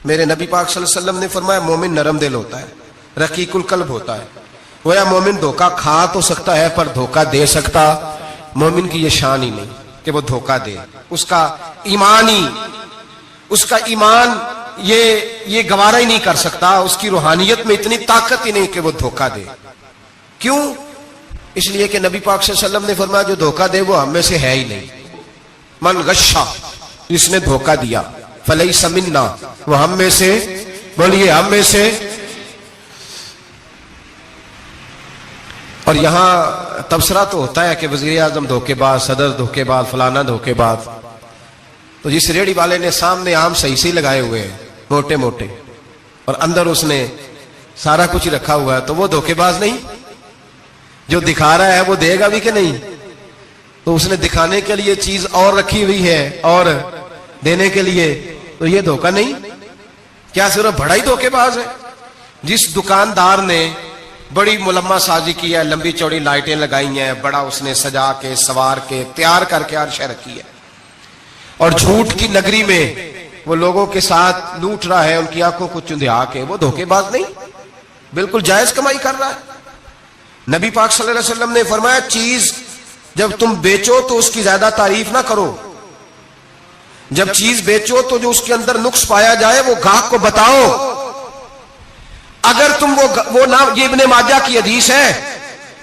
میرے نبی پاک صلی اللہ علیہ وسلم نے فرمایا مومن نرم دل ہوتا ہے، رقیق القلب ہوتا ہے. گویا مومن دھوکہ کھا تو سکتا ہے پر دھوکہ دے سکتا مومن کی یہ شان ہی نہیں کہ وہ دھوکہ دے. اس کا ایمان یہ گوارا ہی نہیں کر سکتا. اس کی روحانیت میں اتنی طاقت ہی نہیں کہ وہ دھوکہ دے. کیوں؟ اس لیے کہ نبی پاک صلی اللہ علیہ وسلم نے فرمایا جو دھوکہ دے وہ ہم میں سے ہے ہی نہیں. من غشا، جس نے دھوکہ دیا، فلیس منا، وہ ہم میں سے، بولیے ہم میں سے. اور یہاں تبصرہ تو ہوتا ہے کہ وزیر اعظم دھوکے باز، صدر دھوکے باز، فلانا دھوکے باز. تو جس ریڑھی والے نے سامنے عام صحیح سے لگائے ہوئے ہیں موٹے موٹے اور اندر اس نے سارا کچھ رکھا ہوا ہے تو وہ دھوکے باز نہیں؟ جو دکھا رہا ہے وہ دے گا بھی کہ نہیں؟ تو اس نے دکھانے کے لیے چیز اور رکھی ہوئی ہے اور دینے کے لیے، تو یہ دھوکہ نہیں؟ کیا صرف بڑا ہی دھوکے باز ہے؟ جس دکاندار نے بڑی ملمہ سازی کی ہے، لمبی چوڑی لائٹیں لگائی ہیں، بڑا اس نے سجا کے سوار کے تیار کر کے ہر شے رکھی ہے، اور جھوٹ کی نگری میں وہ لوگوں کے ساتھ لوٹ رہا ہے ان کی آنکھوں کو چندھیا کے، وہ دھوکے باز نہیں؟ بالکل جائز کمائی کر رہا ہے. نبی پاک صلی اللہ علیہ وسلم نے فرمایا چیز جب تم بیچو تو اس کی زیادہ تعریف نہ کرو. جب چیز بیچو تو جو اس کے اندر نقص پایا جائے وہ گاہک کو بتاؤ. اگر تم وہ نہ، یہ ابن ماجہ کی حدیث ہے،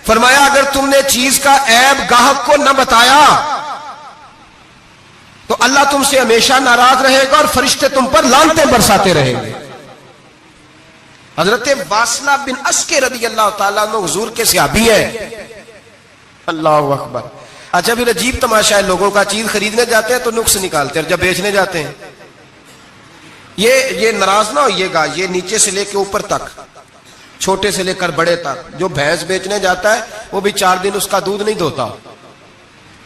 فرمایا اگر تم نے چیز کا عیب گاہک کو نہ بتایا تو اللہ تم سے ہمیشہ ناراض رہے گا اور فرشتے تم پر لعنتیں برساتے رہیں گے. حضرت واصلہ بن اسکے رضی اللہ تعالیٰ عنہ حضور کے صحابی ہیں. اللہ اکبر. اچھا پھر عجیب تماشا ہے، لوگوں کا چیز خریدنے جاتے ہیں تو نقص نکالتے ہیں، اور جب بیچنے جاتے ہیں یہ ناراض نہ ہوئیے گا، یہ نیچے سے لے کے اوپر تک، چھوٹے سے لے کر بڑے تک، جو بھینس بیچنے جاتا ہے وہ بھی 4 دن اس کا دودھ نہیں دھوتا،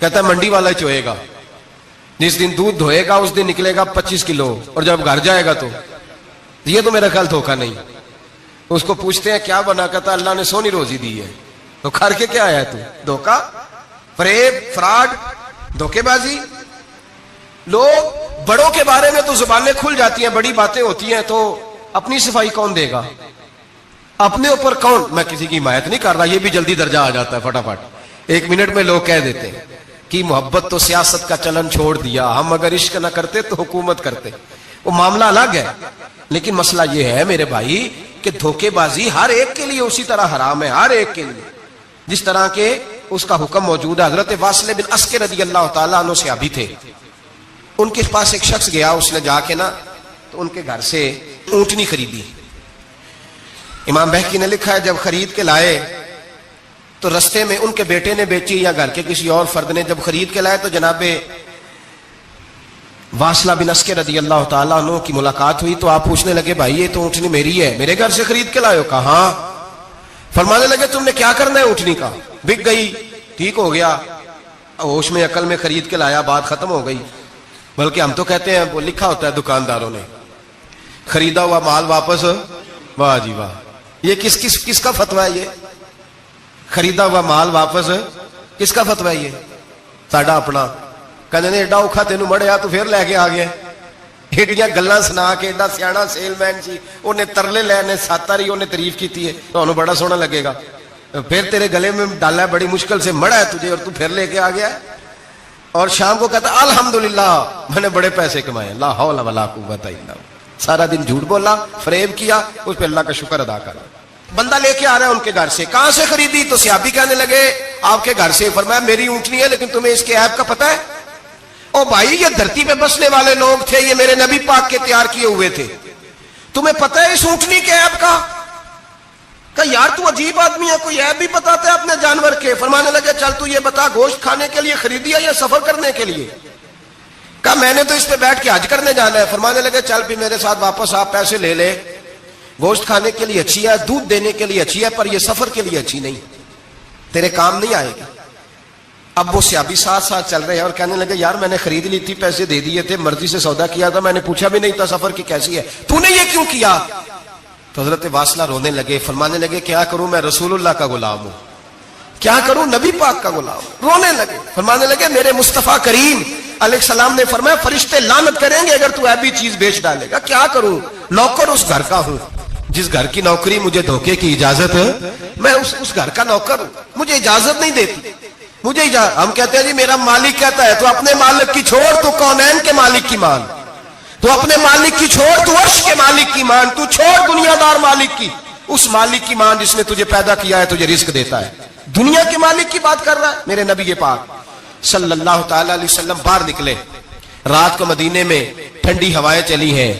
کہتا ہے منڈی والا چوئے گا. جس دن دودھ دھوئے گا اس دن نکلے گا 25 کلو، اور جب گھر جائے گا تو یہ تو میرا خیال دھوکہ نہیں. اس کو پوچھتے ہیں کیا بنا، کہتا اللہ نے سونی روزی دی ہے. تو کر کے کیا آیا تو؟ دھوکہ، فریب، فراڈ، دھوکے بازی. لوگ بڑوں کے بارے میں تو زبانیں کھل جاتی ہیں، بڑی باتیں ہوتی ہیں، تو اپنی صفائی کون دے گا؟ اپنے اوپر کون؟ میں کسی کی حمایت نہیں کر رہا، یہ بھی جلدی درجہ آ جاتا ہے فٹافٹ 1 منٹ میں. لوگ کہہ دیتے ہیں کہ محبت تو سیاست کا چلن چھوڑ دیا، ہم اگر عشق نہ کرتے تو حکومت کرتے. وہ معاملہ الگ ہے، لیکن مسئلہ یہ ہے میرے بھائی کہ دھوکے بازی ہر ایک کے لیے اسی طرح حرام ہے، ہر ایک کے لیے جس طرح کے اس کا حکم موجود ہے. حضرت واصلہ بن اسکے رضی اللہ تعالیٰ عنہ صحابی تھے. ان کے پاس ایک شخص گیا، اس نے جا کے نا تو ان کے گھر سے اونٹنی خریدی. امام بہقی نے لکھا ہے جب خرید کے لائے تو رستے میں ان کے بیٹے نے بیچی یا گھر کے کسی اور فرد نے جب خرید کے لائے تو جناب واصلہ بن اسکے رضی اللہ تعالیٰ عنہ کی ملاقات ہوئی. تو آپ پوچھنے لگے بھائی یہ تو اونٹنی میری ہے، میرے گھر سے خرید کے لائے ہو؟ کہا ہاں. فرمانے لگے تم نے کیا کرنا ہے اونٹنی کا؟ بک گئی، ٹھیک ہو گیا، ہوش میں عقل میں خرید کے لایا، بات ختم ہو گئی. بلکہ ہم تو کہتے ہیں وہ لکھا ہوتا ہے دکانداروں نے خریدا ہوا مال واپس. واہ جی واہ، یہ کس کا فتویٰ ہے؟ یہ خریدا ہوا مال واپس کس کا فتویٰ ہے؟ یہ ساڈا اپنا. کہنے نے ایڈا اوکھا تینوں مڑیا تو پھر لے کے آ گیا. ایڈیاں گلاں سنا کے ایڈا سیاح سیل مین سی، انہیں ترلے لینے ساتاری انہیں تعریف کی ہے، تو بڑا سونا لگے گا. پھر تیرے گلے میں ڈالا ہے بڑی مشکل سے، مڑا ہے تجھے اور تو پھر لے کے آ گیا ہے. اور شام کو کہتا الحمدللہ میں نے بڑے پیسے کمائے، لا حول ولا قوت الا باللہ. سارا دن جھوٹ بولا، فریب کیا، اس پہ اللہ کا شکر ادا کرا. بندہ لے کے آ رہا ہے ان کے گھر سے. کہاں سے خریدی؟ تو صحابی کہنے لگے آپ کے گھر سے. فرمایا میری اونٹنی ہے لیکن تمہیں اس کے عیب کا پتہ ہے؟ او بھائی یہ دھرتی پہ بسنے والے لوگ تھے، یہ میرے نبی پاک کے تیار کیے ہوئے تھے، تمہیں پتہ ہے اس اونٹنی کے عیب کا؟ کہ یار تو عجیب آدمی ہے، کوئی عیب بھی بتاتا ہے اپنے جانور کے. فرمانے لگے چل تو یہ بتا گوشت کھانے کے لیے خریدی ہے یا سفر کرنے کے لیے؟ کہا میں نے تو اس پہ بیٹھ کے حج کرنے جانا ہے. فرمانے لگے چل بھی میرے ساتھ واپس آپ پیسے لے لے. گوشت کھانے کے لیے اچھی ہے، دودھ دینے کے لیے اچھی ہے، پر یہ سفر کے لیے اچھی نہیں، تیرے کام نہیں آئے گی. اب وہ صحابی ساتھ ساتھ چل رہے ہیں اور کہنے لگے یار میں نے خرید لی تھی، پیسے دے دیے تھے، مرضی سے سودا کیا تھا، میں نے پوچھا بھی نہیں تھا سفر کی کیسی ہے، تو نے یہ کیوں کیا؟ تو حضرت واصلہ رونے لگے. فرمانے لگے کیا کروں، میں رسول اللہ کا غلام ہوں، کیا کروں، نبی پاک کا غلام ہوں. رونے لگے. فرمانے لگے میرے مصطفیٰ کریم علیہ السلام نے فرمایا فرشتے لعنت کریں گے اگر تو ایسی چیز بیچ ڈالے گا. کیا کروں, نوکر اس گھر کا ہوں, جس گھر کی نوکری مجھے دھوکے کی اجازت ہے, میں اس گھر کا نوکر ہوں, مجھے اجازت نہیں دیتی, مجھے ہم کہتے ہیں جی میرا مالک کہتا ہے, تو اپنے مالک کی چھوڑ, تو کونین کے مالک کی مان, تو اپنے مالک کی چھوڑ, تو عرش کے مالک کی مان, تو چھوڑ دنیا دار مالک کی, اس مالک کی مان جس نے تجھے پیدا کیا ہے, تجھے رزق دیتا ہے. دنیا کے مالک کی بات کر رہا ہے. میرے نبی پاک صلی اللہ تعالی علیہ وسلم باہر نکلے, رات کو مدینے میں ٹھنڈی ہوائیں چلی ہیں,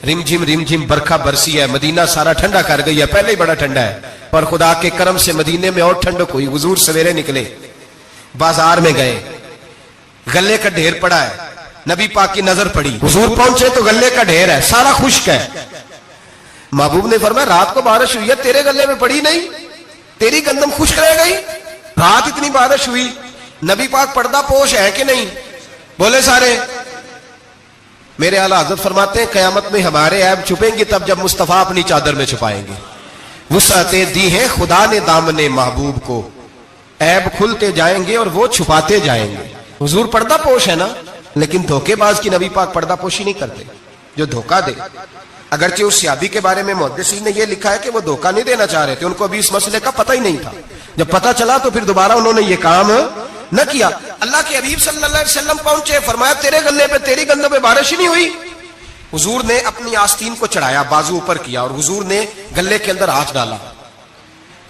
رم جھم برکھا برسی ہے, مدینہ سارا ٹھنڈا کر گئی ہے, پہلے ہی بڑا ٹھنڈا ہے, اور خدا کے کرم سے مدینے میں اور ٹھنڈک ہوئی. حضور سویرے نکلے, بازار میں گئے, گلے کا ڈھیر پڑا ہے, نبی پاک کی نظر پڑی, حضور پہنچے تو گلے کا ڈھیر ہے, سارا خشک ہے. محبوب نے فرمایا رات کو بارش ہوئی ہے, تیرے گلے میں پڑی نہیں, تیری گندم خشک رہ گئی, رات اتنی بارش ہوئی. نبی پاک پردہ پوش ہے کہ نہیں؟ بولے سارے. میرے اعلیٰ حضرت فرماتے ہیں قیامت میں ہمارے عیب چھپیں گے تب جب مصطفیٰ اپنی چادر میں چھپائیں گے. وسعتیں دی ہیں خدا نے دامن محبوب کو, عیب کھلتے جائیں گے اور وہ چھپاتے جائیں گے. حضور پردہ پوش ہے نا, لیکن دھوکے باز کی نبی پاک پردہ پوشی نہیں کرتے, جو دھوکہ دے. اگرچہ اس صحابی کے بارے میں محدثین نے یہ لکھا ہے کہ وہ دھوکہ نہیں دینا چاہ رہے تھے, ان کو ابھی اس مسئلے کا پتہ ہی نہیں تھا. جب پتہ چلا تو پھر دوبارہ انہوں نے یہ کام نہ کیا. اللہ کے حبیب صلی اللہ علیہ وسلم پہنچے, فرمایا تیرے گلے پہ, تیری گندم پہ بارش ہی نہیں ہوئی. حضور نے اپنی آستین کو چڑھایا, بازو اوپر کیا, اور حضور نے گلے کے اندر ہاتھ ڈالا.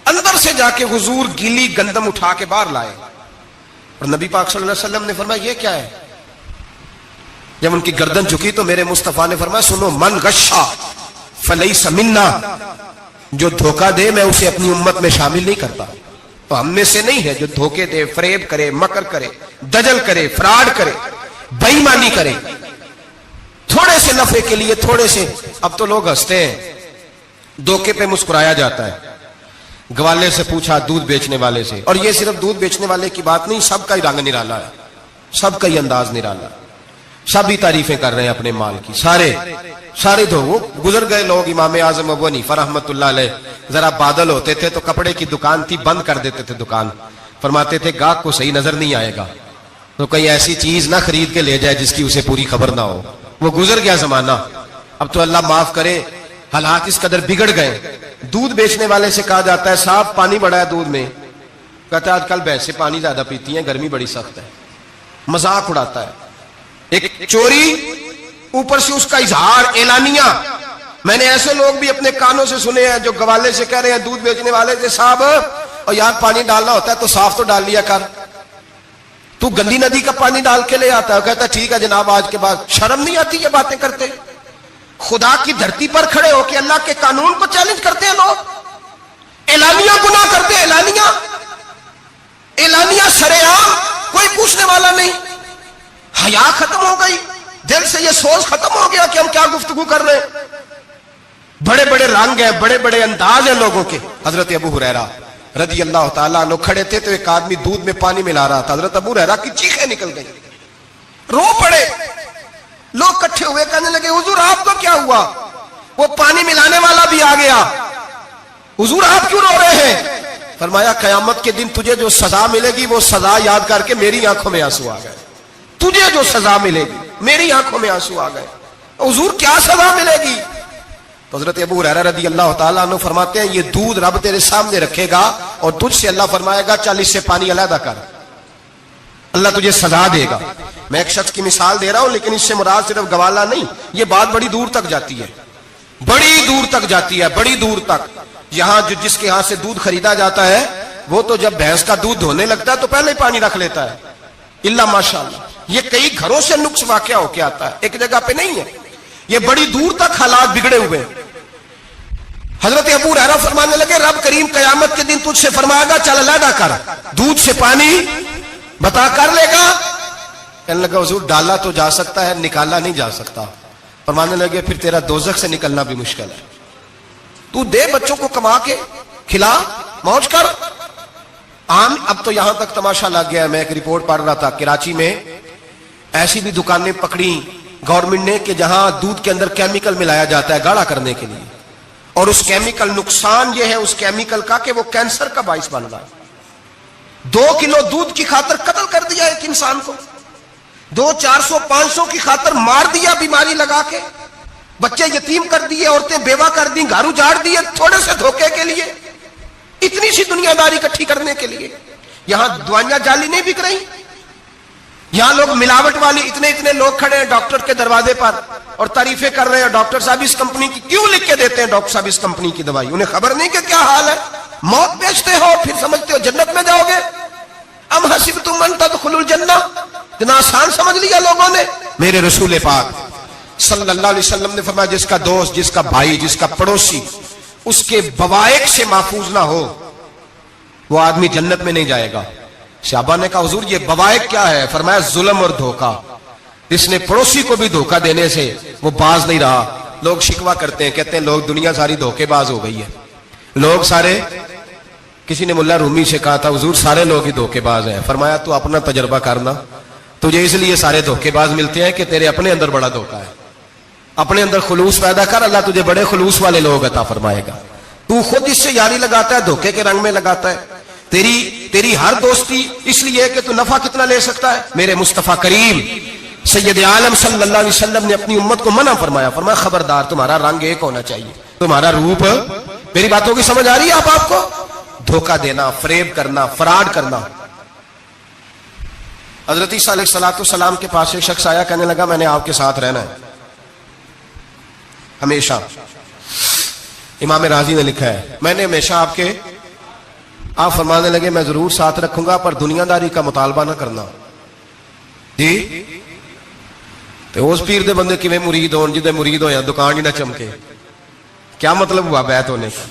اندر سے جا کے حضور گیلی گندم اٹھا کے باہر لائے, اور نبی پاک صلی اللہ علیہ وسلم نے فرمایا یہ کیا ہے. جب ان کی گردن جھکی تو میرے مصطفیٰ نے فرمایا سنو, من غشا فلیس منا, جو دھوکہ دے میں اسے اپنی امت میں شامل نہیں کرتا. تو ہم میں سے نہیں ہے جو دھوکے دے, فریب کرے, مکر کرے, دجل کرے, فراڈ کرے, بے ایمانی کرے, تھوڑے سے نفع کے لیے, تھوڑے سے. اب تو لوگ ہنستے ہیں, دھوکے پہ مسکرایا جاتا ہے. گوالے سے پوچھا, دودھ بیچنے والے سے, اور یہ صرف دودھ بیچنے والے کی بات نہیں, سب کا ہی رنگ نرالا ہے, سب کا ہی انداز نرالا, سب ہی تعریفیں کر رہے ہیں اپنے مال کی. سارے وہ گزر گئے لوگ. امام اعظم ابو حنیفہ رحمۃ اللہ علیہ, ذرا بادل ہوتے تھے تو کپڑے کی دکان تھی, بند کر دیتے تھے دکان. فرماتے تھے گاہک کو صحیح نظر نہیں آئے گا تو کہیں ایسی چیز نہ خرید کے لے جائے جس کی اسے پوری خبر نہ ہو. وہ گزر گیا زمانہ. اب تو اللہ معاف کرے, حالات اس قدر بگڑ گئے. دودھ بیچنے والے سے کہا جاتا ہے صاحب پانی بڑا ہے دودھ میں, کہتا ہے آج کل بھینسیں پانی زیادہ پیتی ہیں, گرمی بڑی سخت ہے. مذاق اڑاتا ہے. ایک چوری, اوپر سے اس کا اظہار اعلانیہ. میں نے ایسے لوگ بھی اپنے کانوں سے سنے ہیں جو گوالے سے کہہ رہے ہیں, دودھ بیچنے والے سے, صاحب اور یار پانی ڈالنا ہوتا ہے تو صاف تو ڈال لیا کر, تو گندی ندی کا پانی ڈال کے لے آتا ہے. کہتا ہے ٹھیک ہے جناب, آج کے بعد شرم نہیں آتی یہ باتیں کرتے. خدا کی دھرتی پر کھڑے ہو کے اللہ کے قانون کو چیلنج کرتے ہیں لوگ, اعلانیہ گناہ کرتے ہیں, اعلانیہ سرعام, کوئی پوچھنے والا نہیں. حیا ختم ہو گئی, دل سے یہ سوچ ختم ہو گیا کہ ہم کیا گفتگو کر رہے ہیں. بڑے بڑے رنگ ہیں, بڑے بڑے انداز ہیں لوگوں کے. حضرت ابو ہریرہ رضی اللہ تعالیٰ عنہ کھڑے تھے تو ایک آدمی دودھ میں پانی ملا رہا تھا. حضرت ابو ہریرہ کی چیخیں نکل گئی, رو پڑے. لوگ کٹھے ہوئے کہنے لگے حضور آپ کو کیا ہوا؟ وہ پانی ملانے والا بھی آ گیا. حضور آپ کیوں رو رہے ہیں؟ فرمایا قیامت کے دن تجھے جو سزا ملے گی وہ سزا یاد کر کے میری آنکھوں میں آنسو آ گئے. تجھے جو سزا ملے گی میری آنکھوں میں آنسو آ گئے. حضور کیا سزا ملے گی؟ تو حضرت ابو ہریرہ رضی اللہ تعالیٰ عنہ فرماتے ہیں یہ دودھ رب تیرے سامنے رکھے گا اور تجھ سے اللہ فرمائے گا چل اس سے پانی علیحدہ کر, اللہ تجھے سزا دے گا. میں ایک شخص کی مثال دے رہا ہوں, لیکن اس سے مراد صرف گوالہ نہیں, یہ بات بڑی دور تک جاتی ہے, بڑی دور تک جاتی ہے, بڑی دور تک. یہاں جو جس کے ہاں سے دودھ خریدا جاتا ہے وہ تو جب بھینس کا دودھ دھونے لگتا ہے تو پہلے ہی پانی رکھ لیتا ہے, اللہ ماشاءاللہ. یہ کئی گھروں سے نقص واقع ہو کے آتا ہے, ایک جگہ پہ نہیں ہے. یہ بڑی دور تک حالات بگڑے ہوئے. حضرت ابو ہریرہ فرمانے لگے رب کریم قیامت کے دن تجھ سے فرمائے گا چل علیحدہ کر, دودھ سے پانی بتا کر لے گا. کہنے لگا حضور ڈالا تو جا سکتا ہے, نکالا نہیں جا سکتا. فرمانے لگے پھر تیرا دوزخ سے نکلنا بھی مشکل ہے. تو دے بچوں کو کما کے کھلا, موج کر. اب تو یہاں تک تماشا لگ گیا ہے. میں ایک رپورٹ پڑھ رہا تھا کراچی میں ایسی بھی دکانیں پکڑی گورنمنٹ نے کہ جہاں دودھ کے اندر کیمیکل ملایا جاتا ہے گاڑھا کرنے کے لیے, اور اس کیمیکل نقصان یہ ہے اس کیمیکل کا کہ وہ کینسر کا باعث بن رہا ہے. 2 کلو دودھ کی خاطر قتل کر دیا ایک انسان کو. 200, 400, 500 کی خاطر مار دیا بیماری لگا کے, بچے یتیم کر دیے, عورتیں بیوہ کر دی, گھر اجاڑ دیے تھوڑے سے دھوکے کے لیے, اتنی سی دنیا داری اکٹھی کرنے کے لیے. یہاں دوائیاں جعلی نہیں بک رہی, یہاں لوگ ملاوٹ والی اتنے لوگ کھڑے ہیں ڈاکٹر کے دروازے پر اور تعریفیں کر رہے ہیں, ڈاکٹر صاحب اس کمپنی کی کیوں لکھ کے دیتے ہیں ڈاکٹر صاحب اس کمپنی کی دوائی, انہیں خبر نہیں کہ کیا حال ہے. موت بیچتے ہو پھر سمجھتے ہو جنت میں جاؤ گے. ام حسبتم ان تدخلوا الجنہ, اتنا آسان سمجھ لیا لوگوں نے. میرے رسول پاک صلی اللہ علیہ وسلم نے فرمایا جس کا دوست, جس کا بھائی, جس کا پڑوسی اس کے بوائق سے محفوظ نہ ہو وہ آدمی جنت میں نہیں جائے گا. صحابہ نے کہا حضور یہ بوائق کیا ہے؟ فرمایا ظلم اور دھوکہ. اس نے پڑوسی کو بھی دھوکہ دینے سے وہ باز نہیں رہا. لوگ شکوہ کرتے ہیں, کہتے ہیں لوگ دنیا ساری دھوکے باز ہو گئی ہے, لوگ سارے. کسی نے ملا رومی سے کہا تھا حضور سارے لوگ ہی دھوکے باز ہیں. فرمایا تو اپنا تجربہ کرنا, تجھے اس لیے سارے دھوکے باز ملتے ہیں کہ تیرے اپنے اندر بڑا دھوکہ ہے. اپنے اندر خلوص پیدا کر, اللہ تجھے بڑے خلوص والے لوگ عطا فرمائے گا. تو خود اس سے یاری لگاتا ہے, دھوکے کے رنگ میں لگاتا ہے. تیری ہر دوستی اس لیے کہ تو نفع کتنا لے سکتا ہے. میرے مصطفیٰ کریم سید عالم صلی اللہ علیہ وسلم نے اپنی امت کو منع فرمایا, فرمایا خبردار تمہارا رنگ ایک ہونا چاہیے, تمہارا روپ. میری باتوں کی سمجھ آ رہی ہے آپ کو؟ دھوکہ دینا, فریب کرنا, فراڈ کرنا. حضرت عیسیٰ علیہ السلام کے پاس ایک شخص آیا, کہنے لگا میں نے آپ کے ساتھ رہنا ہے ہمیشہ. امام راضی نے لکھا ہے میں نے ہمیشہ آپ فرمانے لگے میں ضرور ساتھ رکھوں گا پر دنیا داری کا مطالبہ نہ کرنا. جی تو اس پیر دے بندے کیویں مرید ہون جدے مرید ہویا دکان ہی نہ چمکے. کیا مطلب ہوا بیعت ہونے کا؟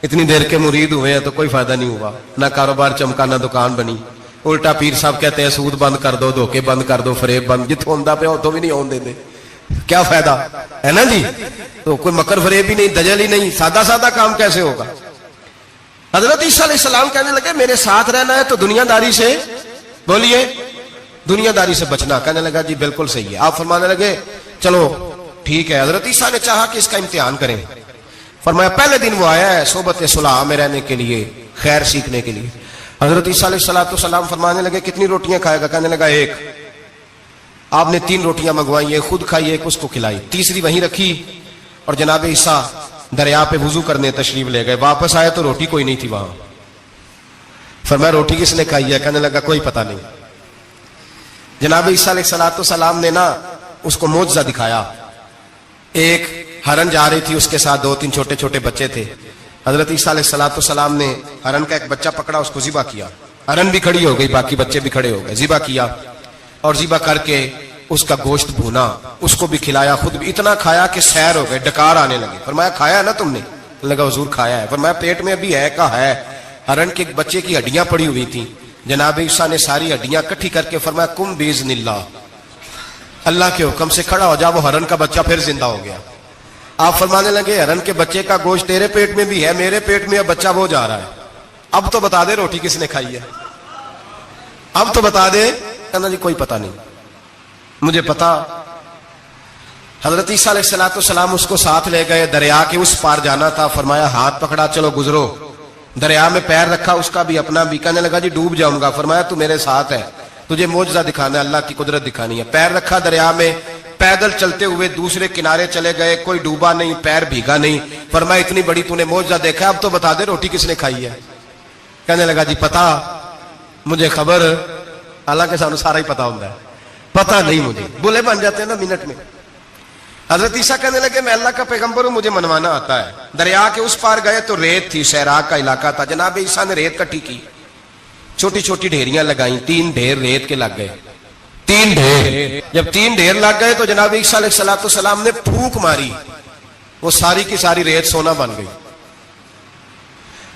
اتنی دیر کے مرید ہوئے ہیں تو کوئی فائدہ نہیں ہوا, نہ کاروبار چمکا نہ دکان بنی. الٹا پیر صاحب کہتے ہیں سود بند کر دو, دھوکے بند کر دو, فریب بند, جتوں ہوندا پیا اتوں بھی نہیں ہون دے. کیا فائدہ ہے نا جی. تو کوئی مکر فریب ہی نہیں, دجل ہی نہیں, سادہ کام کیسے ہوگا. حضرت عیسیٰ علیہ السلام کہنے لگے میرے ساتھ رہنا ہے تو دنیا داری سے, بولیے دنیا داری سے بچنا. کہنے لگا جی بالکل صحیح ہے. آپ فرمانے لگے چلو ٹھیک ہے. حضرت عیسیٰ نے چاہا کہ اس کا امتحان کریں. فرمایا پہلے دن وہ آیا ہے صحبت صلح میں رہنے کے لیے, خیر سیکھنے کے لیے. حضرت عیسیٰ علیہ السلام فرمانے لگے کتنی روٹیاں کھائے گا؟ کہنے لگا ایک. آپ نے 3 روٹیاں منگوائی, ایک خود کھائی, ایک اس کو کھلائی, تیسری وہیں رکھی اور جناب عیسیٰ دریا پہ وضو کرنے تشریف لے گئے. واپس آئے تو روٹی کوئی نہیں تھی وہاں. فرمایا روٹی کس نے کھائی ہے؟ کہنے لگا کوئی پتہ نہیں. جناب عیسیٰ علیہ السلام نے نا اس کو معجزہ دکھایا. ایک ہرن جا رہی تھی, اس کے ساتھ 2-3 چھوٹے چھوٹے بچے تھے. حضرت عیسیٰ علیہ السلام نے ہرن کا ایک بچہ پکڑا, اس کو ذبح کیا. ہرن بھی کھڑی ہو گئی, باقی بچے بھی کھڑے ہو گئے. ذبح کیا اور ذبح کر کے اس کا گوشت بھونا, اس کو بھی کھلایا, خود بھی اتنا کھایا کہ سیر ہو گئے, ڈکار آنے لگے. فرمایا کھایا ہے نا تم نے؟ لگا حضور کھایا ہے. فرمایا پیٹ میں ابھی ہے کا ہے. ہرن کے بچے کی ہڈیاں پڑی ہوئی تھیں. جناب عیسیٰ نے ساری ہڈیاں اکٹھی کر کے فرمایا کم باذن اللہ, اللہ کے حکم سے کھڑا ہو جا. وہ ہرن کا بچہ پھر زندہ ہو گیا. آپ فرمانے لگے ہرن کے بچے کا گوشت تیرے پیٹ میں بھی ہے, میرے پیٹ میں اب بچہ وہ جا رہا ہے. اب تو بتا دے روٹی کس نے کھائی ہے, اب تو بتا دے. کہنا جی کوئی پتہ نہیں مجھے پتا. حضرت عیسیٰ علیہ السلام اس کو ساتھ لے گئے, دریا کے اس پار جانا تھا. فرمایا ہاتھ پکڑا چلو گزرو. دریا میں پیر رکھا, اس کا بھی اپنا بھی. کہنے لگا جی ڈوب جاؤں گا. فرمایا تو میرے ساتھ ہے, تجھے معجزہ دکھانا ہے, اللہ کی قدرت دکھانی ہے. پیر رکھا دریا میں, پیدل چلتے ہوئے دوسرے کنارے چلے گئے. کوئی ڈوبا نہیں, پیر بھیگا نہیں. فرمایا اتنی بڑی تو نے معجزہ دیکھا, اب تو بتا دے روٹی کس نے کھائی ہے. کہنے لگا جی پتا مجھے خبر, حالانکہ سانو سارا ہی پتا ہوتا ہے, پتا نہیں مجھے. بولے بن جاتے ہیں نا منٹ میں. حضرت عیسیٰ کہنے لگے میں اللہ کا پیغمبر ہوں, مجھے منوانا آتا ہے. دریا کے اس پار گئے تو ریت تھی, سیراک کا علاقہ تھا. جناب عیسیٰ نے ریت کٹھی کی, چھوٹی چھوٹی ڈھیریاں لگائیں. 3 ڈھیر ریت کے لگ گئے. 3 ڈھیر. جب 3 ڈھیر لگ گئے تو جناب عیسیٰ علیہ السلام نے پھونک ماری, وہ ساری کی ساری ریت سونا بن گئی.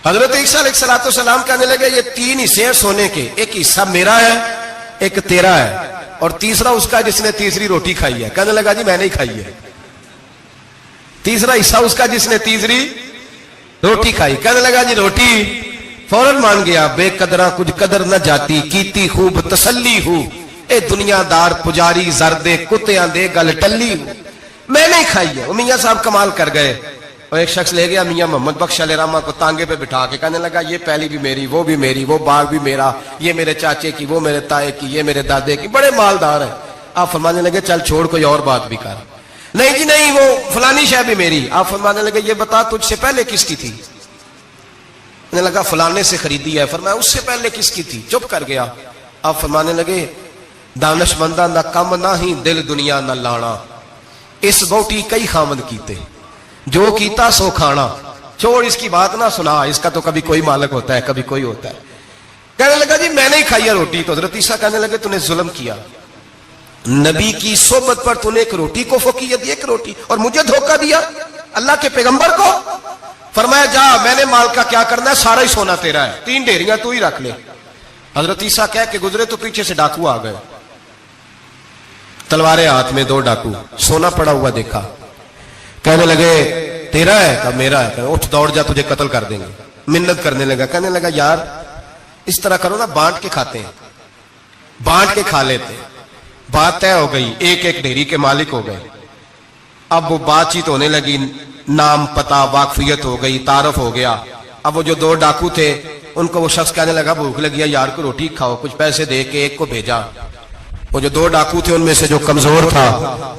حضرت عیسیٰ علیہ السلام کہنے لگے یہ 3 حصے ہیں سونے کے, ایک حصہ میرا ہے, ایک تیرا ہے, اور تیسرا اس کا جس نے تیسری روٹی کھائی ہے. کہنے لگا جی میں نہیں کھائی ہے. تیسرا حصہ اس کا جس نے تیسری روٹی کھائی. کہنے لگا جی روٹی. فوراً مان گیا بے قدرہ کچھ قدر نہ جاتی, کیتی خوب تسلی ہو, اے دنیا دار پجاری زردے کتیاں دے گل ٹلی ہو, میں نہیں کھائی ہے. میاں صاحب کمال کر گئے, اور ایک شخص لے گیا میاں محمد بخش علیہ رحمہ کو تانگے پہ بٹھا کے. کہنے لگا یہ پہلی بھی میری, وہ بھی میری, وہ باغ بھی میرا, یہ میرے چاچے کی, وہ میرے تائے کی, یہ میرے دادے کی. بڑے مالدار ہیں, آپ فرمانے لگے چل چھوڑ کوئی اور بات بھی کر. نہیں جی نہیں وہ فلانی شے بھی میری. آپ فرمانے لگے یہ بتا تجھ سے پہلے کس کی تھی؟ نے لگا فلانے سے خریدی ہے. فرمایا اس سے پہلے کس کی تھی؟ چپ کر گیا. آپ فرمانے لگے دانش مندہ نہ کم نہ ہی دل دنیا نہ لانا، اس بوٹی کئی خامد کیتے جو کیتا سو کھانا. چھوڑ اس کی بات نہ سنا، اس کا تو کبھی کوئی مالک ہوتا ہے کبھی کوئی ہوتا ہے. کہنے لگا جی میں نے ہی کھائی ہے روٹی. تو حضرت عیسیٰ کہنے لگے تو نے ظلم کیا، نبی کی صحبت پر تو نے ایک روٹی کو فوقیت دی، ایک روٹی، اور مجھے دھوکہ دیا اللہ کے پیغمبر کو. فرمایا جا میں نے مال کا کیا کرنا ہے، سارا ہی سونا تیرا ہے، 3 ڈھیریاں تو ہی رکھ لے. حضرت عیسیٰ کہہ کے گزرے تو پیچھے سے ڈاکو آ گئے، تلواریں ہاتھ میں 2 ڈاکو، سونا پڑا ہوا دیکھا. کہنے لگے تیرا ہے؟ کہا میرا ہے. کہا اٹھ دوڑ جا تجھے قتل کر دیں گے. منت کرنے لگا. کہنے لگا یار اس طرح کرو نا، بانٹ کے کھاتے ہیں، بانٹ کے کھا لیتے ہیں. بات طے ہو گئی، ایک ایک ڈھیری کے مالک ہو گئے. اب وہ بات چیت ہونے لگی، نام پتہ واقفیت ہو گئی، تعارف ہو گیا. اب وہ جو 2 ڈاکو تھے ان کو وہ شخص کہنے لگا بھوک لگی ہے یار کو روٹی کھاؤ، کچھ پیسے دے کے ایک کو بھیجا. وہ جو 2 ڈاکو تھے ان میں سے جو کمزور تھا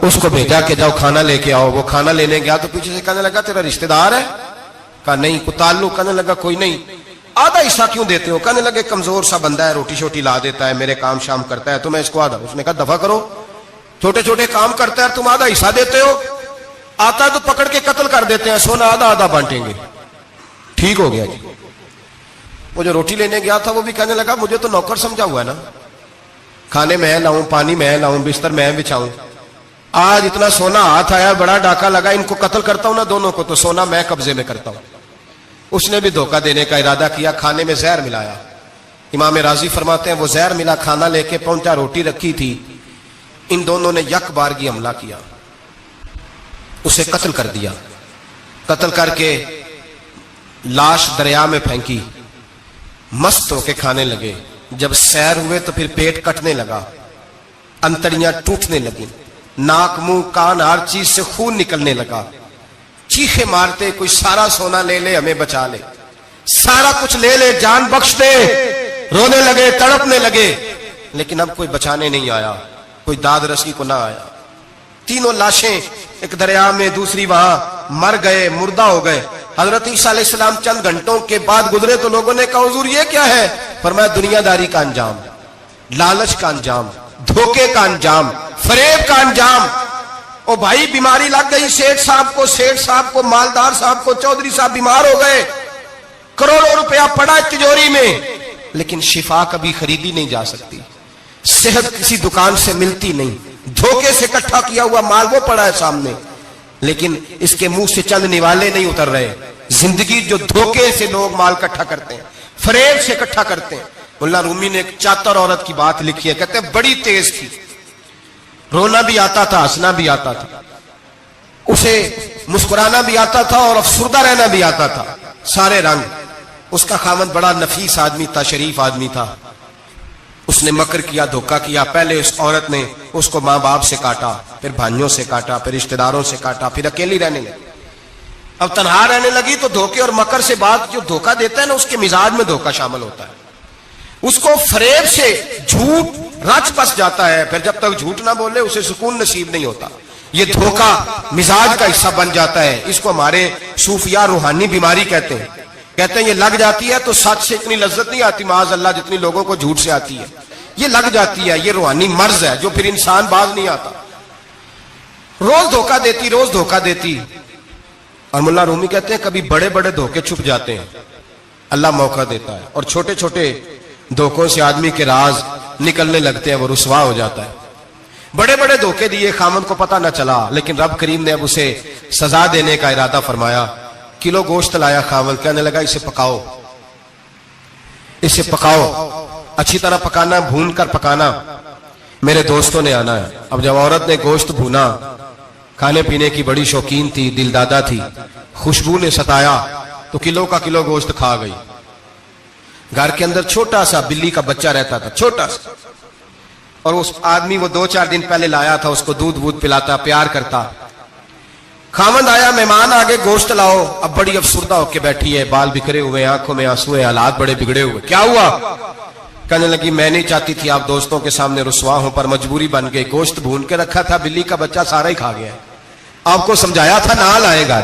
اس کو بھیجا کہ جاؤ کھانا لے کے آؤ. وہ کھانا لینے گیا تو پیچھے سے کہنے لگا تیرا رشتہ دار ہے؟ کہا نہیں. کوئی تعلق؟ کہنے لگا کوئی نہیں. آدھا حصہ کیوں دیتے ہو؟ کہنے لگے کمزور سا بندہ ہے، روٹی شوٹی لا دیتا ہے، میرے کام شام کرتا ہے تو میں اس کو آدھا. اس نے کہا دفع کرو، چھوٹے چھوٹے کام کرتا ہے تم آدھا حصہ دیتے ہو، آتا ہے تو پکڑ کے قتل کر دیتے ہیں، سونا آدھا آدھا بانٹیں گے. ٹھیک ہو گیا جی. وہ جو روٹی لینے گیا تھا وہ بھی کہنے لگا مجھے تو نوکر سمجھا ہوا ہے نا، کھانے میں لاؤں، پانی میں لاؤں، بستر میں بچھاؤں. آج اتنا سونا ہاتھ آیا، بڑا ڈاکہ لگا، ان کو قتل کرتا ہوں نا دونوں کو تو سونا میں قبضے میں کرتا ہوں. اس نے بھی دھوکہ دینے کا ارادہ کیا، کھانے میں زہر ملایا. امام راضی فرماتے ہیں وہ زہر ملا کھانا لے کے پہنچا، روٹی رکھی تھی، ان دونوں نے یک بارگی حملہ کیا، اسے قتل کر دیا. قتل کر کے لاش دریا میں پھینکی، مست ہو کے کھانے لگے. جب سیر ہوئے تو پھر پیٹ کٹنے لگا، انتڑیاں ٹوٹنے لگی، ناک منہ کان ہر چیز سے خون نکلنے لگا. چیخے مارتے کوئی سارا سونا لے لے ہمیں بچا لے، سارا کچھ لے لے جان بخش دے. رونے لگے، تڑپنے لگے، لیکن اب کوئی بچانے نہیں آیا، کوئی داد رسی کو نہ آیا. تینوں لاشیں ایک دریا میں، دوسری وہاں، مر گئے، مردہ ہو گئے. حضرت عیسیٰ علیہ السلام چند گھنٹوں کے بعد گزرے تو لوگوں نے کہا حضور یہ کیا ہے؟ فرمایا دنیا داری کا انجام، لالچ کا انجام، دھوکے کا انجام، فریب کا انجام. او بھائی بیماری لگ گئی سیٹھ صاحب کو مالدار صاحب کو، چودھری صاحب بیمار ہو گئے، کروڑوں روپیہ پڑا تجوری میں، لیکن شفا کبھی خریدی نہیں جا سکتی، صحت کسی دکان سے ملتی نہیں، دھوکے سے اکٹھا کیا ہوا مال وہ پڑا ہے سامنے، لیکن اس کے منہ سے چند نوالے نہیں اتر رہے. زندگی جو دھوکے سے لوگ مال اکٹھا کرتے ہیں، فریب سے اکٹھا کرتے ہیں. مولا رومی نے ایک چاتر عورت کی بات لکھی ہے، کہتے ہیں بڑی تیز تھی، رونا بھی آتا تھا، ہنسنا بھی آتا تھا، اسے مسکرانا بھی آتا تھا اور افسردہ رہنا بھی آتا تھا، سارے رنگ. اس کا خاوند بڑا نفیس آدمی تھا، شریف آدمی تھا. اس نے مکر کیا، دھوکہ کیا. پہلے اس عورت نے اس کو ماں باپ سے کاٹا، پھر بھائیوں سے کاٹا، پھر رشتہ داروں سے کاٹا، پھر اکیلی رہنے لگی. اب تنہا رہنے لگی تو دھوکے اور مکر سے بات، جو دھوکہ دیتا ہے نا اس کے مزاج میں دھوکہ شامل ہوتا ہے. اس کو فریب سے جھوٹ رچ پس جاتا ہے، پھر جب تک جھوٹ نہ بولے اسے سکون نصیب نہیں ہوتا. یہ دھوکہ مزاج کا حصہ بن جاتا ہے. اس کو ہمارے صوفیاء روحانی بیماری کہتے ہیں. کہتے ہیں یہ لگ جاتی ہے تو سچ سے اتنی لذت نہیں آتی معاذ اللہ جتنی لوگوں کو جھوٹ سے آتی ہے. یہ لگ جاتی ہے، یہ روحانی مرض ہے جو پھر انسان باز نہیں آتا. روز دھوکہ دیتی، روز دھوکہ دیتی. اور مولا رومی کہتے ہیں کبھی بڑے بڑے دھوکے چھپ جاتے ہیں، اللہ موقع دیتا ہے، اور چھوٹے چھوٹے دھوکوں سے آدمی کے راز نکلنے لگتے ہیں، وہ رسوا ہو جاتا ہے. بڑے بڑے دھوکے دیے، خامن کو پتہ نہ چلا، لیکن رب کریم نے اب اسے سزا دینے کا ارادہ فرمایا. کلو گوشت لایا خامن، کہنے لگا اسے پکاؤ، اسے پکاؤ، اچھی طرح پکانا، بھون کر پکانا، میرے دوستوں نے آنا ہے. اب جب عورت نے گوشت بھونا، کھانے پینے کی بڑی شوقین تھی، دل دادا تھی، خوشبو نے ستایا تو کلو کا کلو گوشت کھا گئی. گھر کے اندر چھوٹا سا بلی کا بچہ رہتا تھا، چھوٹا سا، اور اس آدمی وہ 2-4 دن پہلے لایا تھا، اس کو دودھ وودھ پلاتا، پیار کرتا. خاوند آیا، مہمان آگے، گوشت لاؤ. اب بڑی افسردہ ہو کے بیٹھی ہے، بال بکھرے ہوئے، آنکھوں میں آنسو ہے، حالات بڑے بگڑے ہوئے. کیا ہوا؟ کہنے لگی میں نہیں چاہتی تھی آپ دوستوں کے سامنے رسوا ہوں، پر مجبوری بن گئی، گوشت بھون کے رکھا تھا، بلی کا بچہ سارا ہی کھا گیا، آپ کو سمجھایا تھا نہ لائے گا۔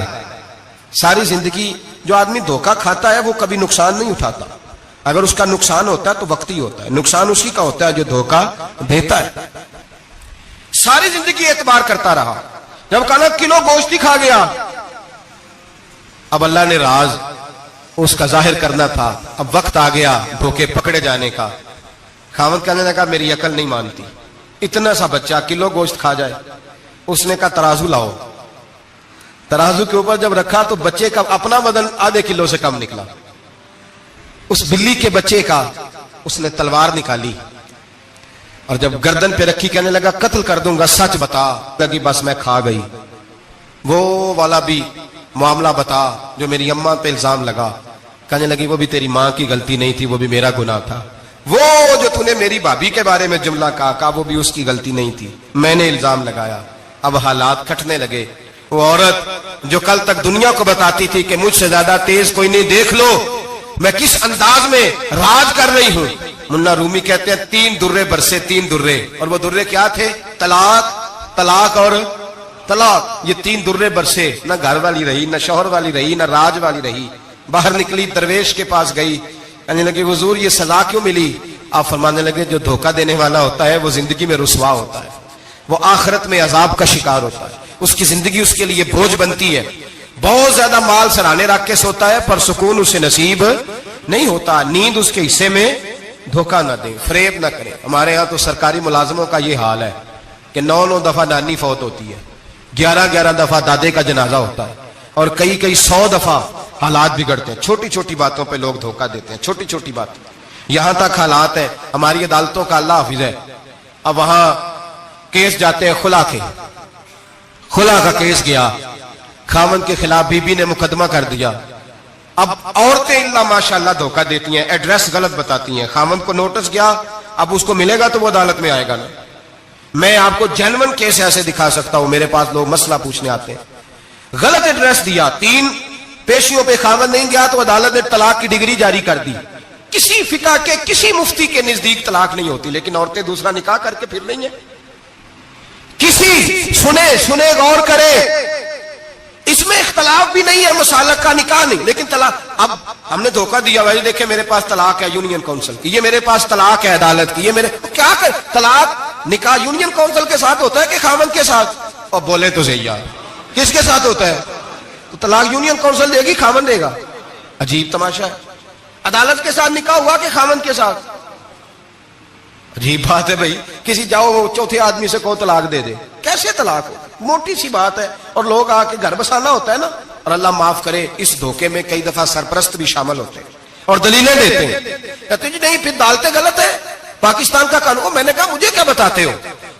ساری زندگی جو آدمی دھوکہ کھاتا ہے وہ کبھی نقصان نہیں اٹھاتا، اگر اس کا نقصان ہوتا ہے تو وقتی ہوتا ہے، نقصان اسی کا ہوتا ہے جو دھوکہ دیتا ہے۔ ساری زندگی اعتبار کرتا رہا، جب کہا کلو گوشت ہی کھا گیا، اب اللہ نے راز اس کا ظاہر کرنا تھا، اب وقت آ گیا دھوکے پکڑے جانے کا۔ خاوند کہنے لگا میری عقل نہیں مانتی، اتنا سا بچہ کلو گوشت کھا جائے۔ اس نے کہا ترازو لاؤ، ترازو کے اوپر جب رکھا تو بچے کا اپنا وزن آدھے کلو سے کم نکلا، اس بلی کے بچے کا اس نے تلوار نکالی اور جب گردن پہ رکھی کہنے لگا قتل کر دوں گا، سچ بتا۔ لگی بس میں کھا گئی، وہ والا بھی معاملہ بتا جو میری اماں پہ الزام لگا۔ کہنے لگی وہ بھی تیری ماں کی غلطی نہیں تھی، وہ بھی میرا گناہ تھا، وہ جو تو نے میری بھابھی کے بارے میں جملہ کہا وہ بھی اس کی غلطی نہیں تھی، میں نے الزام لگایا۔ اب حالات کھٹنے لگے، وہ عورت جو کل تک دنیا کو بتاتی تھی کہ مجھ سے زیادہ تیز کوئی نہیں، دیکھ لو میں کس انداز میں راج کر رہی ہوں۔ منا رومی کہتے ہیں 3 درے برسے، 3 درے، اور وہ درے کیا تھے؟ طلاق، طلاق اور طلاق۔ یہ 3 درے برسے، نہ گھر والی رہی، نہ شوہر والی رہی، نہ راج والی رہی۔ باہر نکلی، درویش کے پاس گئی، کہنے لگے حضور یہ سزا کیوں ملی؟ آپ فرمانے لگے جو دھوکہ دینے والا ہوتا ہے وہ زندگی میں رسوا ہوتا ہے، وہ آخرت میں عذاب کا شکار ہوتا ہے، اس کی زندگی اس کے لیے بوجھ بنتی ہے، بہت زیادہ مال سرانے رکھ کے سوتا ہے پر سکون اسے نصیب نہیں ہوتا، نیند اس کے حصے میں دھوکہ نہ دے، فریب نہ کرے۔ ہمارے ہاں تو سرکاری ملازموں کا یہ حال ہے کہ 9 دفعہ نانی فوت ہوتی ہے، 11 دفعہ دادے کا جنازہ ہوتا ہے، اور کئی 100 دفعہ حالات بگڑتے ہیں، چھوٹی چھوٹی باتوں پہ لوگ دھوکہ دیتے ہیں، چھوٹی چھوٹی باتیں۔ یہاں تک حالات ہیں ہماری عدالتوں کا، اللہ حافظ ہے، اب وہاں کیس جاتے ہیں خلا کے، خلا کا کیس گیا، خاوند کے خلاف بی بی نے مقدمہ کر دیا۔ اب عورتیں اللہ ماشاءاللہ دھوکہ دیتی ہیں، ایڈریس غلط بتاتی ہیں، خاوند کو نوٹس گیا، اب اس کو ملے گا تو وہ عدالت میں آئے گا نا۔ میں آپ کو جینون کیس ایسے دکھا سکتا ہوں، میرے پاس لوگ مسئلہ پوچھنے آتے ہیں، غلط ایڈریس دیا، 3 پیشیوں پہ خاوند نہیں گیا تو عدالت نے طلاق کی ڈگری جاری کر دی۔ کسی فقہ کے کسی مفتی کے نزدیک طلاق نہیں ہوتی، لیکن عورتیں دوسرا نکاح کر کے پھر رہی ہیں۔ کسی سنے غور کرے، اس میں اختلاف بھی نہیں ہے، مسالک کا نکاح نہیں، لیکن طلاق۔ اب ہم نے دھوکہ دیا، بھائی دیکھیں میرے پاس طلاق ہے یونین کونسل کی، یہ میرے پاس طلاق ہے عدالت کی، یہ میرے کیا کر طلاق نکاح یونین کونسل کے ساتھ ہوتا ہے کہ خاوند کے ساتھ؟ اور بولے تو صحیح یار، کس کے ساتھ ہوتا ہے؟ تو طلاق یونین کونسل دے گی، خاوند دے گا؟ عجیب تماشا ہے، عدالت کے ساتھ نکاح ہوا کہ خاوند کے ساتھ؟ عجیب بات ہے بھائی، کسی جاؤ چوتھے آدمی سے کو طلاق دے دے، کیسے طلاق ہو؟ موٹی سی بات ہے، اور لوگ آ کے گھر بسانا ہوتا ہے نا۔ اور اللہ معاف کرے اس دھوکے میں کئی دفعہ سرپرست بھی شامل ہوتے ہیں اور دلیلیں دیتے ہیں، کہتے جی نہیں پھر دالتے غلط ہے، پاکستان کا قانون۔ میں نے کہا مجھے کیا بتاتے ہو،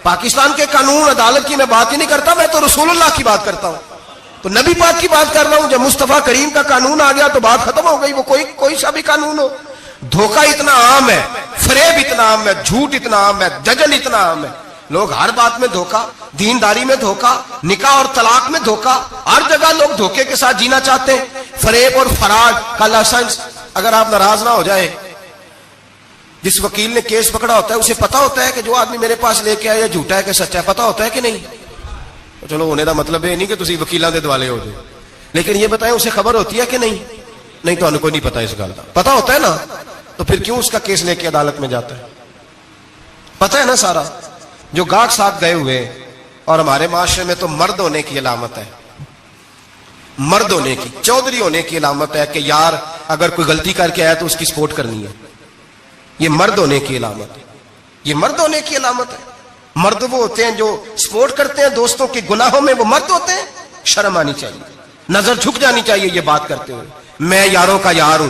پاکستان کے قانون عدالت کی میں بات ہی نہیں کرتا، میں تو رسول اللہ کی بات کرتا ہوں، تو نبی پاک کی بات کر رہا ہوں۔ جب مصطفیٰ کریم کا قانون آ گیا تو بات ختم ہو گئی، وہ کوئی سا بھی قانون ہو۔ دھوکہ اتنا عام ہے، فریب اتنا عام ہے، جھوٹ اتنا عام ہے، دجل اتنا عام ہے، لوگ ہر بات میں دھوکہ، دینداری میں دھوکہ، نکاح اور طلاق میں دھوکہ، ہر جگہ لوگ دھوکے کے ساتھ جینا چاہتے ہیں۔ فریب اور فراڈ کا لائسنس، اگر آپ ناراض نہ ہو جائے، جس وکیل نے کیس پکڑا ہوتا ہے اسے پتا ہوتا ہے کہ جو آدمی میرے پاس لے کے آیا جھوٹا ہے کہ سچا ہے، پتا ہوتا ہے کہ نہیں؟ چلو ہونے کا مطلب یہ نہیں کہ تسی وکیلاں دے دوالے ہو جائے، لیکن یہ بتائیں اسے خبر ہوتی ہے کہ نہیں؟ نہیں تو ہمیں کوئی نہیں پتا اس گل کا، پتا ہوتا ہے نا، تو پھر کیوں اس کا کیس لے کے عدالت میں جاتا ہے؟ پتا ہے نا سارا۔ جو گاہک ساتھ گئے ہوئے، اور ہمارے معاشرے میں تو مرد ہونے کی علامت ہے، مرد ہونے کی، چودھری ہونے کی علامت ہے کہ یار اگر کوئی غلطی کر کے آیا تو اس کی سپورٹ کرنی ہے، یہ مرد ہونے کی علامت ہے، یہ مرد ہونے کی علامت ہے۔ مرد وہ ہوتے ہیں جو سپورٹ کرتے ہیں دوستوں کے گناہوں میں، وہ مرد ہوتے ہیں۔ شرم آنی چاہیے، نظر جھک جانی چاہیے یہ بات کرتے ہوئے، میں یاروں کا یار ہوں،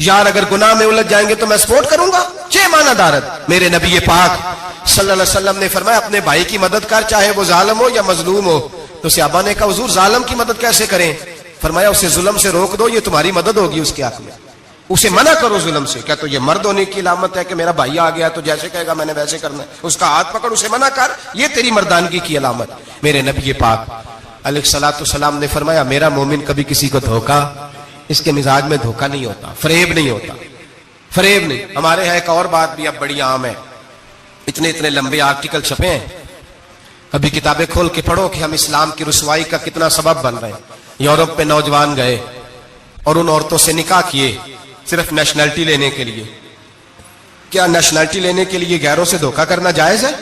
یار اگر گناہ میں الجھ جائیں گے تو میں سپورٹ کروں گا، چہ مانا دارت۔ میرے نبی پاک صلی اللہ علیہ وسلم نے فرمایا اپنے بھائی کی مدد کر، چاہے وہ ظالم ہو یا مظلوم ہو۔ تو صحابہ نے کہا حضور ظالم کی مدد کیسے کریں؟ فرمایا اسے ظلم سے روک دو، یہ تمہاری مدد ہوگی اس کے حق میں، اسے منع کرو ظلم سے۔ کیا تو یہ مرد ہونے کی علامت ہے کہ میرا بھائی آ گیا تو جیسے کہے گا میں نے ویسے کرنا ہے، اس کا ہاتھ پکڑ اسے منع کر، یہ تیری مردانگی کی علامت۔ میرے نبی پاک علیہ الصلوۃ والسلام نے فرمایا میرا مومن کبھی کسی کو دھوکا، اس کے مزاج میں دھوکا نہیں ہوتا، فریب نہیں ہوتا، فریب نہیں. ہمارے یہاں ایک اور بات بھی اب بڑی عام ہے, اتنے اتنے لمبے آرٹیکل چھپے ہیں, ابھی کتابیں کھول کے پڑھو کہ ہم اسلام کی رسوائی کا کتنا سبب بن رہے ہیں. یورپ میں نوجوان گئے اور ان عورتوں سے نکاح کیے صرف نیشنلٹی لینے کے لیے. کیا نیشنلٹی لینے کے لیے غیروں سے دھوکہ کرنا جائز ہے؟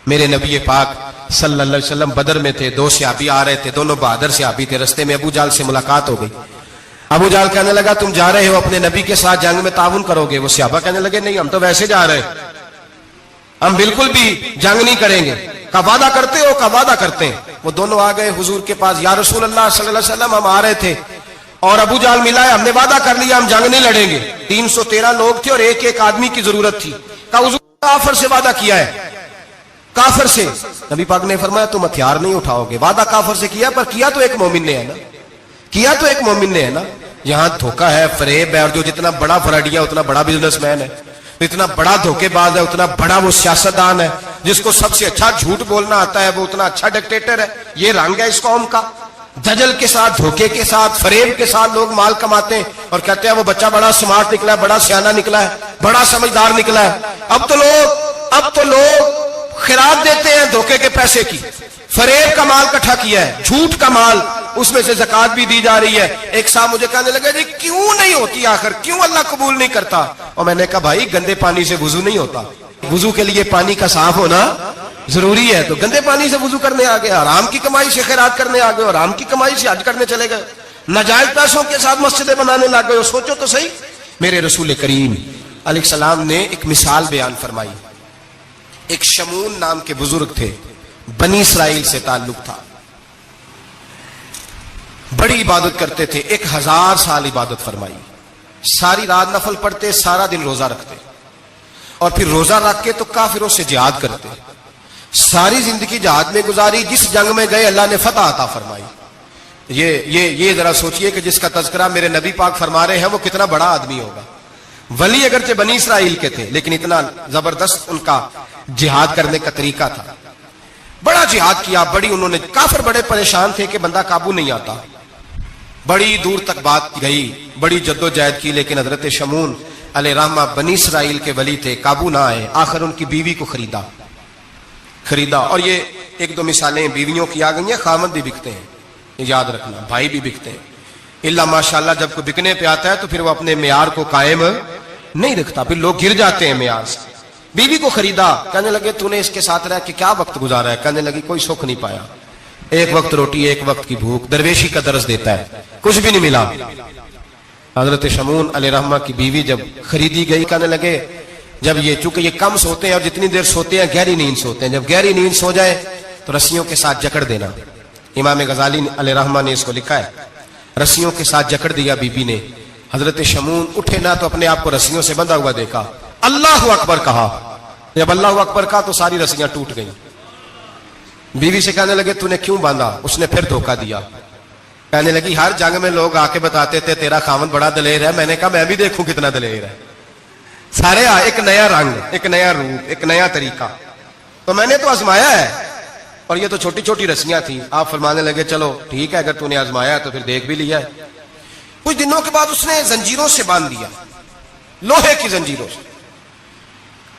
میرے نبی پاک صلی اللہ علیہ وسلم بدر میں تھے, 2 صحابی آ رہے تھے, دونوں بہادر صحابی تھے. رستے میں ابو جہل سے ملاقات ہو گئی. ابو جہل کہنے لگا تم جا رہے ہو اپنے نبی کے ساتھ جنگ میں تعاون کرو گے؟ وہ صحابہ کہنے لگے نہیں, ہم تو ویسے جا رہے ہیں, ہم بالکل بھی جنگ نہیں کریں گے. کا وعدہ کرتے ہو؟ کا وعدہ کرتے ہیں. وہ دونوں آ گئے حضور کے پاس, یا رسول اللہ صلی اللہ علیہ وسلم ہم آ رہے تھے اور ابو جہل ملا ہے, ہم نے وعدہ کر لیا ہم جنگ نہیں لڑیں گے. 313 لوگ تھے اور ایک ایک آدمی کی ضرورت تھی. کہا حضور کافر سے وعدہ کیا ہے, کافر سے. نبی پاک نے فرمایا تم ہتھیار نہیں اٹھاؤ گے. وعدہ کافر سے کیا, پر کیا تو ایک مومن نے ہے نا, کیا تو ایک مومن نے ہے نا. یہاں دھوکہ ہے, فریب ہے, اور جو جتنا بڑا فراڈیا اتنا بڑا بزنس مین ہے, اتنا بڑا دھوکے باز ہے اتنا بڑا وہ سیاستدان ہے. جس کو سب سے اچھا جھوٹ بولنا آتا ہے وہ اتنا اچھا ڈکٹیٹر ہے. یہ رنگ ہے اس قوم کا. دجل کے ساتھ, دھوکے کے ساتھ, فریب کے ساتھ لوگ مال کماتے ہیں اور کہتے ہیں وہ بچہ بڑا سمارٹ نکلا ہے, بڑا سیانا نکلا ہے, بڑا سمجھدار نکلا ہے. اب تو لوگ خیرات دیتے ہیں دھوکے کے پیسے کی. فریب کا مال اکٹھا کیا ہے, جھوٹ کا مال, اس میں سے زکات بھی دی جا رہی ہے. ایک صاحب مجھے کہنے لگے جی کیوں نہیں ہوتی آخر, کیوں اللہ قبول نہیں کرتا؟ اور میں نے کہا بھائی گندے پانی سے وضو نہیں ہوتا, وضو کے لیے پانی کا صاف ہونا ضروری ہے. تو گندے پانی سے وضو کرنے آ گئے, حرام کی کمائی سے خیرات کرنے آ گئے, اور حرام کی کمائی سے حج کرنے چلے گئے, ناجائز پیسوں کے ساتھ مسجدیں بنانے لگ گئے. سوچو تو صحیح. میرے رسول کریم علیہ السلام نے ایک مثال بیان فرمائی. ایک شمون نام کے بزرگ تھے, بنی اسرائیل سے تعلق تھا, بڑی عبادت کرتے تھے, 1000 سال عبادت فرمائی, ساری رات نفل پڑھتے, سارا دن روزہ رکھتے, اور پھر روزہ رکھ کے تو کافروں سے جہاد کرتے. ساری زندگی جہاد میں گزاری, جس جنگ میں گئے اللہ نے فتح عطا فرمائی. یہ ذرا سوچئے کہ جس کا تذکرہ میرے نبی پاک فرما رہے ہیں وہ کتنا بڑا آدمی ہوگا. ولی اگرچہ بنی اسرائیل کے تھے لیکن اتنا زبردست ان کا جہاد کرنے کا طریقہ تھا. بڑا جہاد کیا, بڑی انہوں نے, کافر بڑے پریشان تھے کہ بندہ قابو نہیں آتا, بڑی دور تک بات گئی, بڑی جدوجہد کی, لیکن حضرت شمون علیہ رحمہ بنی اسرائیل کے ولی تھے, قابو نہ آئے. آخر ان کی بیوی کو خریدا. اور یہ 1-2 مثالیں بیویوں کی آ گئی ہیں, خامد بھی بکتے ہیں, یاد رکھنا, بھائی بھی بکتے ہیں. اللہ ماشاءاللہ جب کوئی بکنے پہ آتا ہے تو پھر وہ اپنے معیار کو قائم نہیں رکھتا, پھر لوگ گر جاتے ہیں معیار سے. بیوی کو خریدا, کہنے لگے تو نے اس کے ساتھ رہ کے کیا وقت گزارا ہے؟ کہنے لگی کوئی سکھ نہیں پایا, ایک وقت روٹی ایک وقت کی بھوک, درویشی کا درس دیتا ہے, کچھ بھی نہیں ملا. حضرت شمون علیہ رحمہ کی بیوی جب خریدی گئی, کہنے لگے جب چونکہ یہ کم سوتے ہیں اور جتنی دیر سوتے ہیں گہری نیند سوتے ہیں, جب گہری نیند سو جائے تو رسیوں کے ساتھ جکڑ دینا. امام غزالی علیہ رحمہ نے اس کو لکھا ہے, رسیوں کے ساتھ جکڑ دیا بیوی نے. حضرت شمون اٹھے نہ تو اپنے آپ کو رسیوں سے بندھا ہوا دیکھا, اللہ اکبر کہا, جب اللہ اکبر کہا تو ساری رسیاں ٹوٹ گئیں. بیوی سے کہنے لگے تو نے کیوں باندھا؟ اس نے پھر دھوکہ دیا. کہنے لگی ہر جنگ میں لوگ آ کے بتاتے تھے تیرا خاوند بڑا دلیر ہے, میں نے کہا میں بھی دیکھوں کتنا دلیر ہے. سارے ایک نیا رنگ, ایک نیا روپ, ایک نیا طریقہ, تو میں نے تو آزمایا ہے. اور یہ تو چھوٹی چھوٹی رسیاں تھیں. آپ فرمانے لگے چلو ٹھیک ہے, اگر تو نے آزمایا ہے تو پھر دیکھ بھی لیا ہے. کچھ دنوں کے بعد اس نے زنجیروں سے باندھ دیا, لوہے کی زنجیروں سے.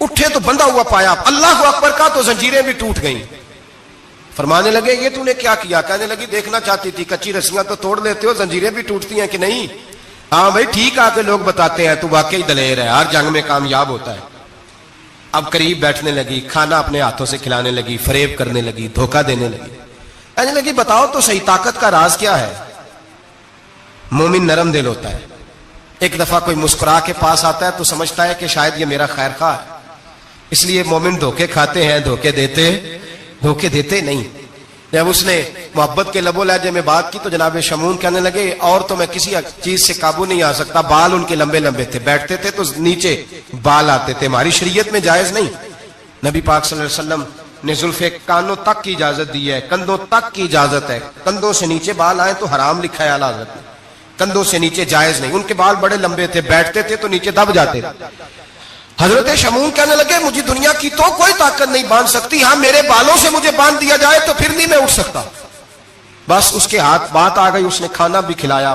اٹھے تو بندھا ہوا پایا, اللہ اکبر کا تو زنجیریں بھی ٹوٹ گئیں. فرمانے لگے یہ تو نے کیا کیا؟ کہنے لگی دیکھنا چاہتی تھی, کچی رسیاں تو توڑ لیتے ہو, زنجیریں بھی ٹوٹتی ہیں کہ نہیں؟ ہاں بھائی ٹھیک آ کے لوگ بتاتے ہیں تو واقعی دلیر ہے, ہر جنگ میں کامیاب ہوتا ہے. اب قریب بیٹھنے لگی, کھانا اپنے ہاتھوں سے کھلانے لگی, فریب کرنے لگی, دھوکہ دینے لگی. کہنے لگی بتاؤ تو صحیح طاقت کا راز کیا ہے؟ مومن نرم دل ہوتا ہے. ایک دفعہ کوئی مسکرا کے پاس آتا ہے تو سمجھتا ہے کہ شاید یہ میرا خیر خواہ ہے, اس لیے مومن دھوکے کھاتے ہیں, دھوکے دیتے نہیں. جب اس نے محبت کے لب و لہجے میں بات کی تو جناب شمون کہنے لگے اور تو میں کسی چیز سے قابو نہیں آ سکتا. بال ان کے لمبے لمبے تھے, بیٹھتے تھے تو نیچے بال آتے تھے, ہماری شریعت میں جائز نہیں. نبی پاک صلی اللہ علیہ وسلم نے زلفے کانوں تک کی اجازت دی ہے, کندھوں تک کی اجازت ہے. کندھوں سے نیچے بال آئے تو حرام لکھا ہے اعلیٰ حضرت نے, کندھوں سے نیچے جائز نہیں. ان کے بال بڑے لمبے تھے, بیٹھتے تھے تو نیچے دب جاتے تھے. حضرت شمون کہنے لگے مجھے دنیا کی تو کوئی طاقت نہیں باندھ سکتی, ہاں میرے بالوں سے مجھے باندھ دیا جائے تو پھر نہیں میں اٹھ سکتا. بس اس کے ہاتھ بات آ گئی, اس نے کھانا بھی کھلایا,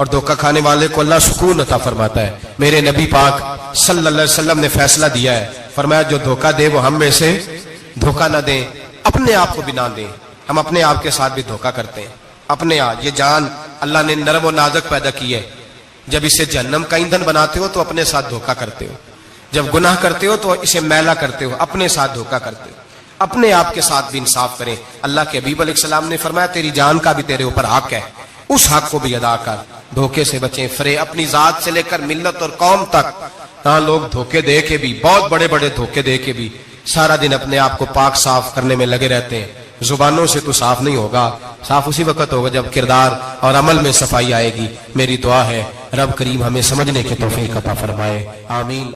اور دھوکہ کھانے والے کو اللہ سکون عطا فرماتا ہے۔ میرے نبی پاک صلی اللہ علیہ وسلم نے فیصلہ دیا ہے، فرمایا جو دھوکہ دے وہ ہم میں سے دھوکہ نہ دیں، اپنے آپ کو بھی نہ دیں۔ ہم اپنے آپ کے ساتھ بھی دھوکہ کرتے ہیں، اپنے آپ۔ یہ جان اللہ نے نرم و نازک پیدا کی ہے، جب اسے جہنم کا ایندھن بناتے ہو تو اپنے ساتھ دھوکہ کرتے ہو، جب گناہ کرتے ہو تو اسے میلا کرتے ہو، اپنے ساتھ دھوکہ کرتے ہو۔ اپنے آپ کے ساتھ بھی انصاف کریں۔ اللہ کے حبیب علیہ السلام نے فرمایا تیری جان کا بھی تیرے اوپر حق ہے، اس حق کو بھی ادا کر۔ دھوکے سے بچیں، فرے اپنی ذات سے لے کر ملت اور قوم تک۔ ہاں لوگ دھوکے دے کے بھی، بہت بڑے بڑے دھوکے دے کے بھی سارا دن اپنے آپ کو پاک صاف کرنے میں لگے رہتے ہیں۔ زبانوں سے تو صاف نہیں ہوگا، صاف اسی وقت ہوگا جب کردار اور عمل میں صفائی آئے گی۔ میری دعا ہے رب کریم ہمیں سمجھنے کی توفیق عطا فرمائے، آمین۔